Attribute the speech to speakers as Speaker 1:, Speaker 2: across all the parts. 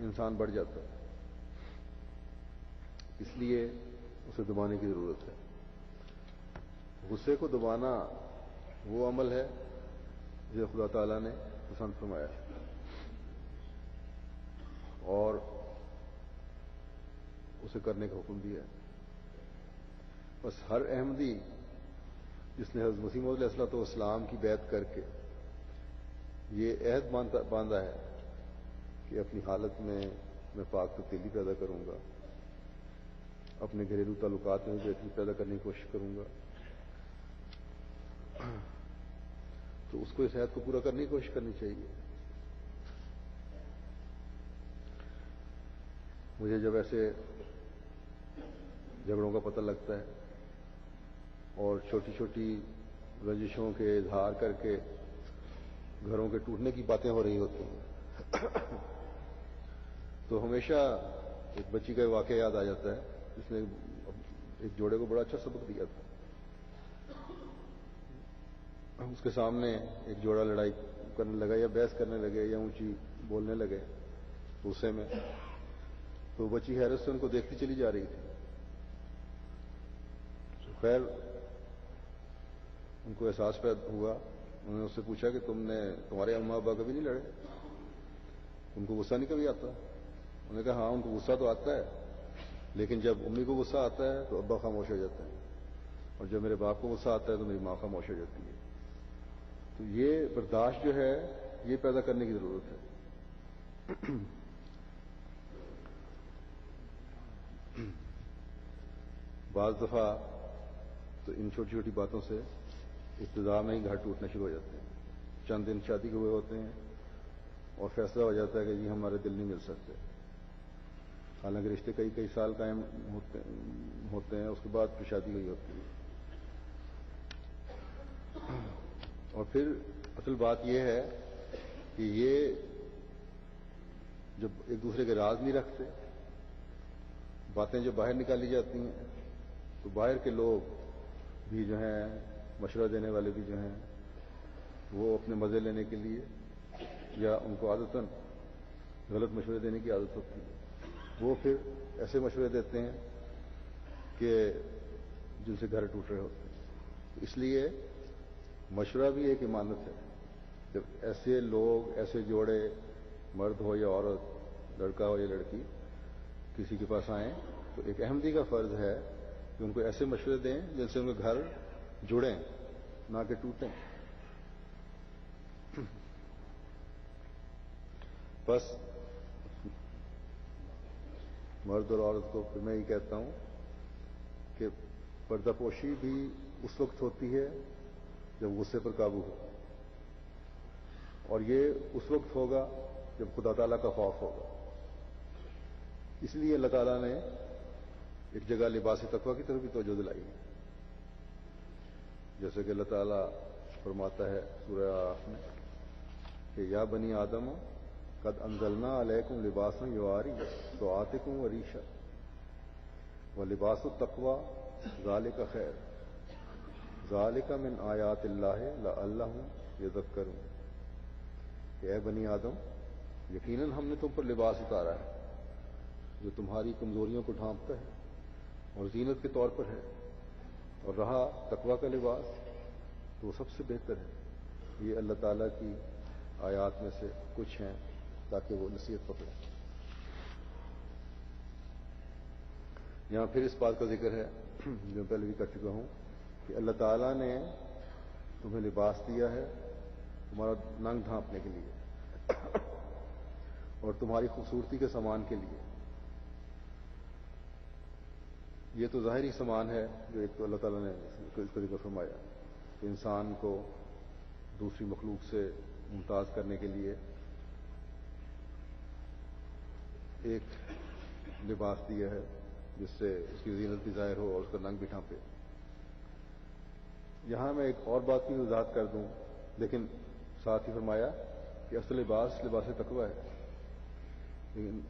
Speaker 1: انسان بڑھ جاتا ہے، اس لیے اسے دبانے کی ضرورت ہے۔ غصے کو دبانا وہ عمل ہے جو خدا تعالیٰ نے پسند فرمایا ہے، اور اسے کرنے کا حکم دیا ہے۔ بس ہر احمدی جس نے حضرت مسیح موعود علیہ السلام کی بیعت کر کے یہ عہد باندھا ہے کہ اپنی حالت میں پاک تبدیلی پیدا کروں گا، اپنے گھریلو تعلقات میں بہتری پیدا کرنے کی کوشش کروں گا، تو اس کو اس عہد کو پورا کرنے کی کوشش کرنی چاہیے۔ مجھے جب ایسے جھگڑوں کا پتہ لگتا ہے اور چھوٹی چھوٹی رنجشوں کے اظہار کر کے گھروں کے ٹوٹنے کی باتیں ہو رہی ہوتی ہیں، تو ہمیشہ ایک بچی کا واقعہ یاد آ جاتا ہے جس نے ایک جوڑے کو بڑا اچھا سبق دیا تھا۔ اس کے سامنے ایک جوڑا لڑائی کرنے لگا یا بحث کرنے لگے یا اونچی بولنے لگے غصے میں، تو بچی حیرت سے ان کو دیکھتی چلی جا رہی تھی۔ خیر ان کو احساس پیدا ہوا، انہوں نے اس سے پوچھا کہ تمہارے اماں ابا کبھی نہیں لڑے؟ ان کو غصہ نہیں کبھی آتا؟ انہوں نے کہا ہاں ان کو غصہ تو آتا ہے، لیکن جب امی کو غصہ آتا ہے تو ابا خاموش ہو جاتے ہیں، اور جب میرے باپ کو غصہ آتا ہے تو میری ماں خاموش ہو جاتی ہے۔ تو یہ برداشت جو ہے یہ پیدا کرنے کی ضرورت ہے۔ بعض دفعہ تو ان چھوٹی چھوٹی باتوں سے ابتدا میں ہی گھر ٹوٹنا شروع ہو جاتے ہیں۔ چند دن شادی کے ہوئے ہوتے ہیں اور فیصلہ ہو جاتا ہے کہ جی ہمارے دل نہیں مل سکتے، حالانکہ رشتے کئی سال قائم ہوتے ہیں، اس کے بعد پھر شادی ہوئی ہوتی ہے۔ اور پھر اصل بات یہ ہے کہ یہ جب ایک دوسرے کے راز نہیں رکھتے، باتیں جو باہر نکالی جاتی ہیں تو باہر کے لوگ بھی جو ہیں، مشورہ دینے والے بھی جو ہیں، وہ اپنے مزے لینے کے لیے یا ان کو عادتاً غلط مشورے دینے کی عادت ہوتی ہے، وہ پھر ایسے مشورے دیتے ہیں کہ جن سے گھر ٹوٹ رہے ہوتے ہیں۔ اس لیے مشورہ بھی ایک امانت ہے۔ جب ایسے لوگ، ایسے جوڑے، مرد ہو یا عورت، لڑکا ہو یا لڑکی، کسی کے پاس آئیں تو ایک احمدی کا فرض ہے کہ ان کو ایسے مشورے دیں جن سے ان کے گھر جڑیں، نہ کہ ٹوٹیں۔ بس مرد اور عورت کو پھر میں یہ کہتا ہوں کہ پردہ پوشی بھی اس وقت ہوتی ہے جب غصے پر قابو ہو، اور یہ اس وقت ہوگا جب خدا تعالیٰ کا خوف ہوگا۔ اس لیے اللہ تعالیٰ نے ایک جگہ لباس تقویٰ کی طرف بھی توجہ دلائی ہے، جیسے کہ اللہ تعالیٰ فرماتا ہے سورہ آراف میں کہ یا بنی آدم قد انزلنا علیکم لباسا یواری سوآتکم وریشا ولباس التقویٰ ذالک خیر ذالک من آیات اللہ لعلہم یذکرون، کہ اے بنی آدم یقیناً ہم نے تم پر لباس اتارا ہے جو تمہاری کمزوریوں کو ڈھانپتا ہے اور زینت کے طور پر ہے، اور رہا تقویٰ کا لباس تو وہ سب سے بہتر ہے۔ یہ اللہ تعالیٰ کی آیات میں سے کچھ ہیں تاکہ وہ نصیحت پکڑیں۔ یہاں پھر اس بات کا ذکر ہے جو پہلے بھی کر چکا ہوں کہ اللہ تعالیٰ نے تمہیں لباس دیا ہے تمہارا ننگ ڈھانپنے کے لیے اور تمہاری خوبصورتی کے سامان کے لیے۔ یہ تو ظاہری سامان ہے جو ایک تو اللہ تعالیٰ نے اس کا ذکر فرمایا کہ انسان کو دوسری مخلوق سے ممتاز کرنے کے لیے ایک لباس دیا ہے جس سے اس کی زینت بھی ظاہر ہو اور اس کا ننگ بھی ڈھانپے۔ یہاں میں ایک اور بات کی وضاحت کر دوں، لیکن ساتھ ہی فرمایا کہ اصل لباس تقویٰ ہے، لیکن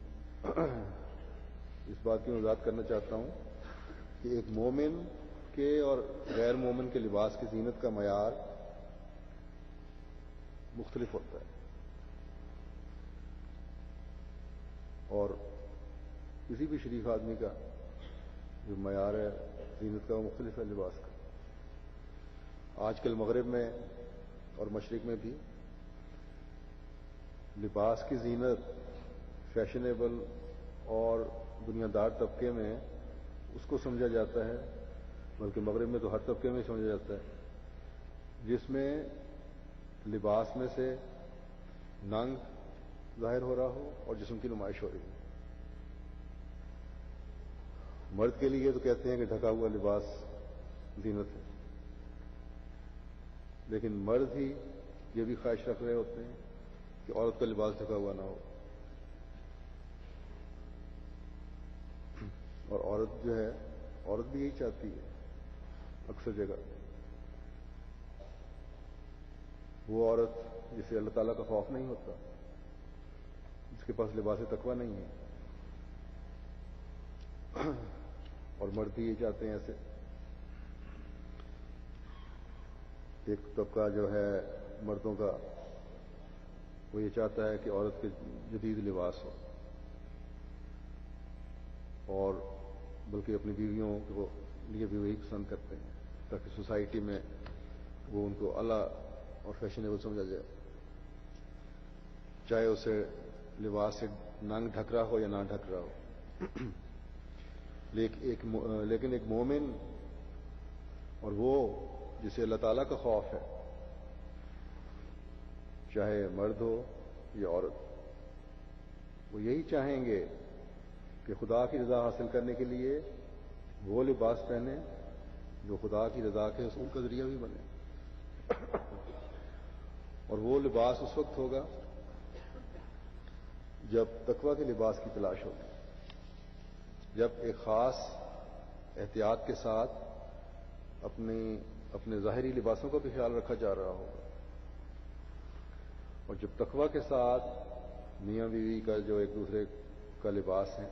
Speaker 1: اس بات کی وضاحت کرنا چاہتا ہوں کہ ایک مومن کے اور غیر مومن کے لباس کی زینت کا معیار مختلف ہوتا ہے، اور کسی بھی شریف آدمی کا جو معیار ہے زینت کا وہ مختلف ہے لباس کا. آج کل مغرب میں اور مشرق میں بھی لباس کی زینت فیشنیبل اور دنیا دار طبقے میں اس کو سمجھا جاتا ہے، بلکہ مغرب میں تو ہر طبقے میں سمجھا جاتا ہے جس میں لباس میں سے ننگ ظاہر ہو رہا ہو اور جسم کی نمائش ہو رہی ہے. مرد کے لیے تو کہتے ہیں کہ ڈھکا ہوا لباس زینت ہے، لیکن مرد ہی یہ بھی خواہش رکھ رہے ہوتے ہیں کہ عورت کا لباس ڈھکا ہوا نہ ہو. اور عورت جو ہے، عورت بھی یہی چاہتی ہے اکثر جگہ. وہ عورت جسے اللہ تعالیٰ کا خوف نہیں ہوتا، جس کے پاس لباس تقویٰ نہیں ہے. اور مرد بھی یہ چاہتے ہیں. ایسے ایک طبقہ جو ہے مردوں کا، وہ یہ چاہتا ہے کہ عورت کے جدید لباس ہو، اور بلکہ اپنی بیویوں کو لیے بھی وہی پسند کرتے ہیں تاکہ سوسائٹی میں وہ ان کو اعلیٰ اور فیشنیبل سمجھا جائے، چاہے اسے لباس سے ننگ ڈھک رہا ہو یا نہ ڈھک رہا ہو. لیکن ایک مومن اور وہ جسے اللہ تعالیٰ کا خوف ہے، چاہے مرد ہو یا عورت، وہ یہی چاہیں گے کہ خدا کی رضا حاصل کرنے کے لیے وہ لباس پہنے جو خدا کی رضا کے حصول کا ذریعہ بھی بنے. اور وہ لباس اس وقت ہوگا جب تقویٰ کے لباس کی تلاش ہوگی، جب ایک خاص احتیاط کے ساتھ اپنے ظاہری لباسوں کا بھی خیال رکھا جا رہا ہوگا، اور جب تقویٰ کے ساتھ میاں بیوی کا جو ایک دوسرے کا لباس ہے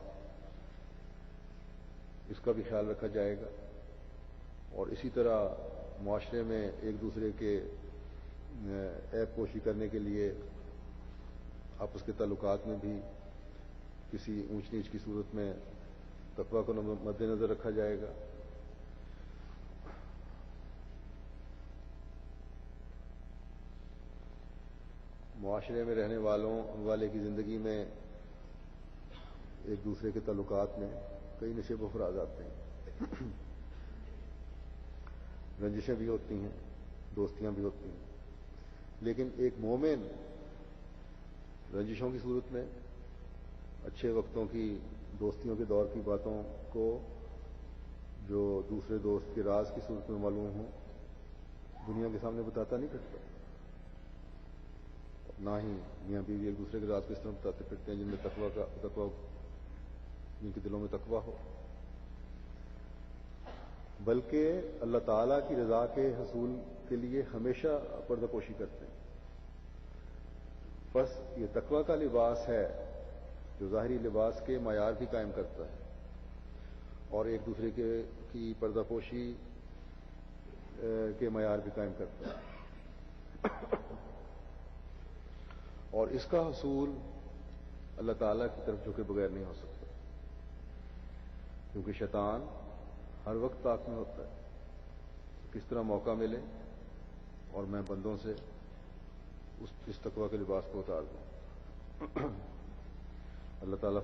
Speaker 1: اس کا بھی خیال رکھا جائے گا. اور اسی طرح معاشرے میں ایک دوسرے کے عیب پوشی کرنے کے لیے آپس کے تعلقات میں بھی کسی اونچ نیچ کی صورت میں تقویٰ کو مد نظر رکھا جائے گا. معاشرے میں رہنے والے کی زندگی میں ایک دوسرے کے تعلقات میں کئی نشیب و فراز آتے ہیں. رنجشیں بھی ہوتی ہیں، دوستیاں بھی ہوتی ہیں، لیکن ایک مومن رنجشوں کی صورت میں اچھے وقتوں کی دوستیوں کے دور کی باتوں کو جو دوسرے دوست کے راز کی صورت میں معلوم ہوں دنیا کے سامنے بتاتا نہیں پھرتا. نہ ہی میاں بیوی ایک دوسرے کے راز کو اس طرح بتاتے پھرتے ہیں جن میں تقویٰ جن کے دلوں میں تقویٰ ہو، بلکہ اللہ تعالیٰ کی رضا کے حصول کے لیے ہمیشہ پردہ پوشی کرتے ہیں. بس یہ تقویٰ کا لباس ہے جو ظاہری لباس کے معیار بھی قائم کرتا ہے اور ایک دوسرے کی پردہ پوشی کے معیار بھی قائم کرتا ہے. اور اس کا حصول اللہ تعالیٰ کی طرف جھکے بغیر نہیں ہو سکتا، کیونکہ شیطان ہر وقت طاق میں ہوتا ہے کس طرح موقع ملے اور میں بندوں سے اس تقویٰ کے لباس کو اتار دوں. اللہ تعالیٰ